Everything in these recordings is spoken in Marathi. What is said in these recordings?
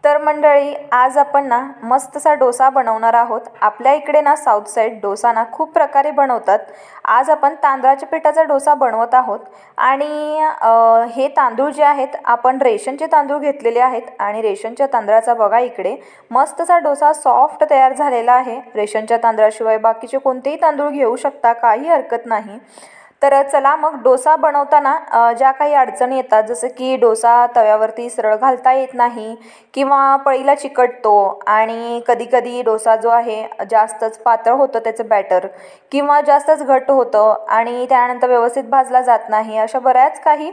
तर मंडळी, आज आपण ना मस्तसा डोसा बनवणार आहोत। आपल्या इकडे ना साऊथ साइड डोसा ना खूप प्रकारे बनवतात। आज आपण तांदळाच्या पिठाचा डोसा बनवत आहोत आणि हे तांदूळ जे आहेत आपण रेशनचे तांदूळ घेतलेले आहेत आणि रेशनच्या तांदळाचा बघा इकडे मस्तसा डोसा सॉफ्ट तयार झालेला आहे। रेशनच्या तांदळाशिवाय बाकीचे कोणतेही तांदूळ घेऊ शकता, काही हरकत नाही। तर चला मग डोसा बनवताना ज्या काही अडचणी येतात, जसे की डोसा तव्यावरती सरळ घालता येत नाही किंवा पळीला चिकटतो आणि कधी कधी डोसा जो आहे जास्तच पातळ होतं त्याचं बॅटर किंवा जास्तच घट्ट होतं आणि त्यानंतर व्यवस्थित भाजला जात नाही। अशा बऱ्याच काही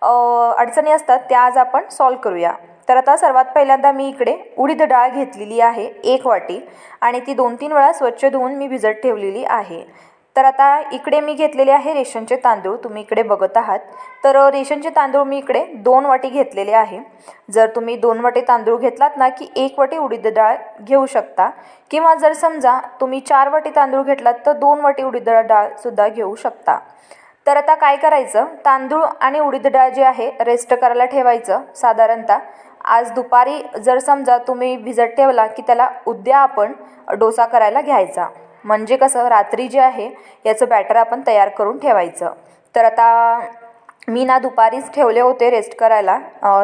अडचणी असतात, त्या आज आपण सॉल्व करूया। तर आता सर्वात पहिल्यांदा मी इकडे उडीद डाळ घेतलेली आहे 1 वाटी आणि ती 2-3 वेळा स्वच्छ धुवून मी भिजत ठेवलेली आहे। तर आता इकडे मी घेतलेले आहे रेशनचे तांदूळ, तुम्ही इकडे बघत आहात। तर रेशनचे तांदूळ मी इकडे 2 वाटी घेतलेले आहे। जर तुम्ही 2 वाटी तांदूळ घेतलात ना की 1 वाटी उडीद डाळ घेऊ शकता किंवा जर समजा तुम्ही 4 वाटी तांदूळ घेतलात तर 2 वाटी उडीद डाळ सुद्धा घेऊ शकता। तर आता काय करायचं, तांदूळ आणि उडीद डाळ जे आहे रेस्ट करायला ठेवायचं। साधारणतः आज दुपारी जर समजा तुम्ही भिजत ठेवला की त्याला उद्या आपण डोसा करायला घ्यायचा, म्हणजे कसं रात्री जे आहे याचं बॅटर आपण तयार करून ठेवायचं। तर आता मी ना दुपारीच ठेवले होते रेस्ट करायला,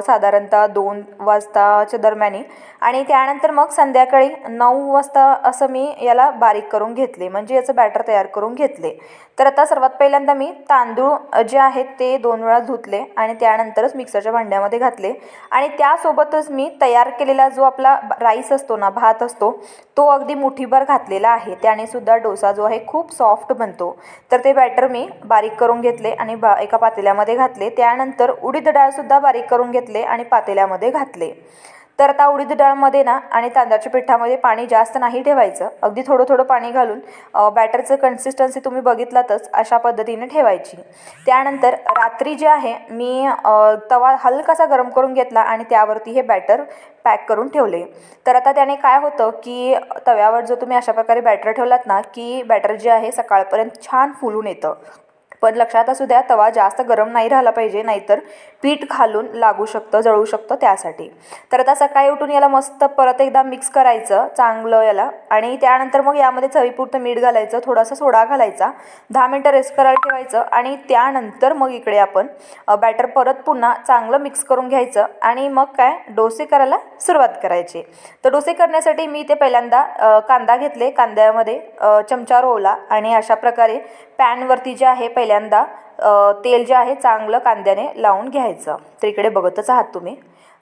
साधारणतः 2 वाजताच्या दरम्यानी आणि त्यानंतर मग संध्याकाळी 9 वाजता असं मी याला बारीक करून घेतले, म्हणजे याचं बॅटर तयार करून घेतले। तर आता सर्वात पहिल्यांदा मी तांदूळ जे आहेत ते 2 वेळा धुतले आणि त्यानंतरच मिक्सरच्या भांड्यामध्ये घातले आणि त्यासोबतच मी तयार केलेला जो आपला राईस असतो ना, भात असतो, तो अगदी मुठीभर घातलेला आहे। त्याने सुद्धा डोसा जो आहे खूप सॉफ्ट बनतो। तर ते बॅटर मी बारीक करून घेतले आणि एका पातेल्यामध्ये घातले। त्यानंतर उडीद डाळ सुद्धा बारीक करून घेतले आणि पातेल्यामध्ये घातले। तर आता उडीद डाळमध्ये ना आणि तांदळाच्या पिठामध्ये पाणी जास्त नाही ठेवायचं, अगदी थोडं थोडं पाणी घालून बॅटरचं कन्सिस्टन्सी तुम्ही बघितलातच अशा पद्धतीने ठेवायची। त्यानंतर रात्री जे आहे मी तवा हलकासा गरम करून घेतला आणि त्यावरती हे बॅटर पॅक करून ठेवले। तर आता त्याने काय होतं की तव्यावर जो तुम्ही अशा प्रकारे बॅटर ठेवलात ना की बॅटर जे आहे सकाळपर्यंत छान फुलून येतं। पण लक्षात असू द्या, तवा जास्त गरम नाही राहिला पाहिजे, नाहीतर पीठ खालून लागू शकतं, जळू शकतं त्यासाठी। तर आता सकाळी उठून याला मस्त परत एकदा मिक्स करायचं चांगलं याला आणि त्यानंतर मग यामध्ये चवीपुरतं मीठ घालायचं, थोडासा सोडा घालायचा, 10 मिनटं रेस्ट करायला ठेवायचं आणि त्यानंतर मग इकडे आपण बॅटर परत पुन्हा चांगलं मिक्स करून घ्यायचं आणि मग काय डोसे करायला सुरुवात करायची। तर डोसे करण्यासाठी मी ते पहिल्यांदा कांदा घेतले, कांद्यामध्ये चमचा रोवला आणि अशा प्रकारे पॅनवरती जे आहे पहिल्यांदा तेल जे आहे चांगलं कांद्याने लावून घ्यायचं। तर इकडे बघतच आहात तुम्ही,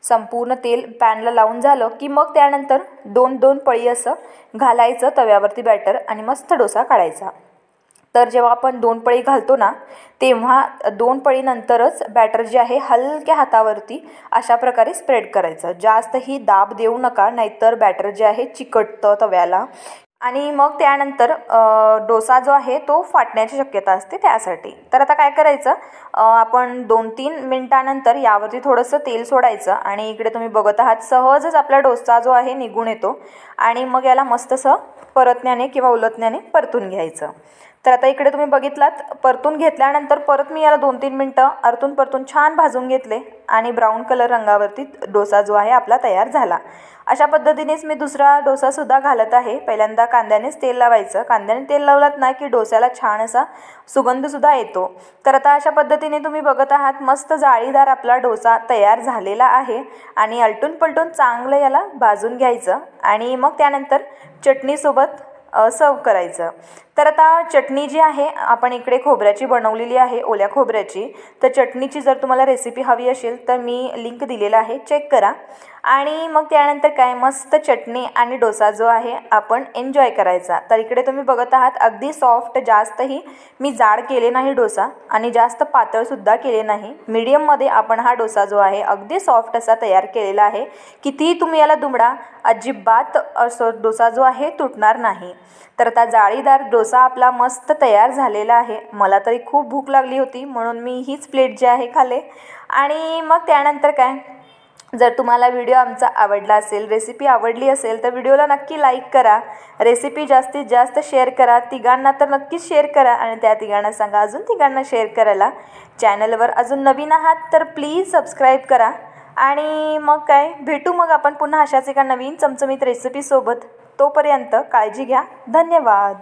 संपूर्ण तेल पॅनला लावून झालं की मग त्यानंतर 2-2 पळी असं घालायचं तव्यावरती बॅटर आणि मस्त डोसा काढायचा। तर जेव्हा आपण 2 पळी घालतो ना तेव्हा 2 पळीनंतरच बॅटर जे आहे हलक्या हातावरती अशा प्रकारे स्प्रेड करायचं, जास्तही दाब देऊ नका, नाहीतर बॅटर जे आहे चिकटतं तव्याला आणि मग त्यानंतर डोसा जो आहे तो फाटण्याची शक्यता असते त्यासाठी। तर आता काय करायचं, आपण 2-3 मिनिटानंतर यावरती थोडंसं तेल सोडायचं आणि इकडे तुम्ही बघत आहात सहजच आपला डोसा जो आहे निघून येतो आणि मग याला मस्तसं परतण्याने किंवा उलटण्याने परतून घ्यायचं। तर आता इकडे तुम्ही बघितलात, परतून घेतल्यानंतर परत मी याला 2-3 मिनटं आरतून परतून छान भाजून घेतले आणि ब्राऊन कलर रंगावरती डोसा जो आहे आपला तयार झाला। अशा पद्धतीनेच मी दुसरा डोसासुद्धा घालत आहे। पहिल्यांदा कांद्यानेच तेल लावायचं, कांद्याने तेल लावलात ना की डोस्याला छान असा सुगंधसुद्धा येतो। तर आता अशा पद्धतीने तुम्ही बघत आहात मस्त जाळीदार आपला डोसा तयार झालेला आहे आणि आलटून पलटून चांगलं याला भाजून घ्यायचं आणि मग त्यानंतर चटणीसोबत सर्व करायचं। तर आता चटणी जी आहे आपण इकडे खोबऱ्याची बनवलेली आहे, ओल्या खोबऱ्याची। तर चटणीची जर तुम्हाला रेसिपी हवी असेल तर मी लिंक दिलेला आहे, चेक करा। आणि मग त्यानंतर काय मस्त चटणी आणि डोसा जो आहे आपण एन्जॉय करायचा। तर इकडे तुम्ही बघत आहात अगदी सॉफ्ट, जास्तही मी जाड केले नाही डोसा आणि जास्त पातळसुद्धा केले नाही, मीडियममध्ये आपण हा डोसा जो आहे अगदी सॉफ्ट असा तयार केलेला आहे। कितीही तुम्ही याला दुमडा, अजिबात असं डोसा जो आहे तुटणार नाही। तर आता जाळीदार डोसा आपला मस्त तयार झालेला आहे। मला तरी खूप भूक लागली होती म्हणून मी हीच प्लेट जे आहे खाल्ले आणि मग त्यानंतर काय, जर तुम्हाला व्हिडिओ आमचा आवडला असेल, रेसिपी आवडली असेल तर व्हिडिओला नक्की लाईक करा, रेसिपी जास्तीत जास्त शेअर करा, तिघांना तर नक्कीच शेअर करा आणि त्या तिघांना सांगा अजून तिघांना शेअर करायला। चॅनलवर अजून नवीन आहात तर प्लीज सबस्क्राईब करा आणि मग काय, भेटू मग आपण पुन्हा अशाच एका नवीन चमचमीत रेसिपीसोबत. तोपर्यंत काळजी घ्या. धन्यवाद.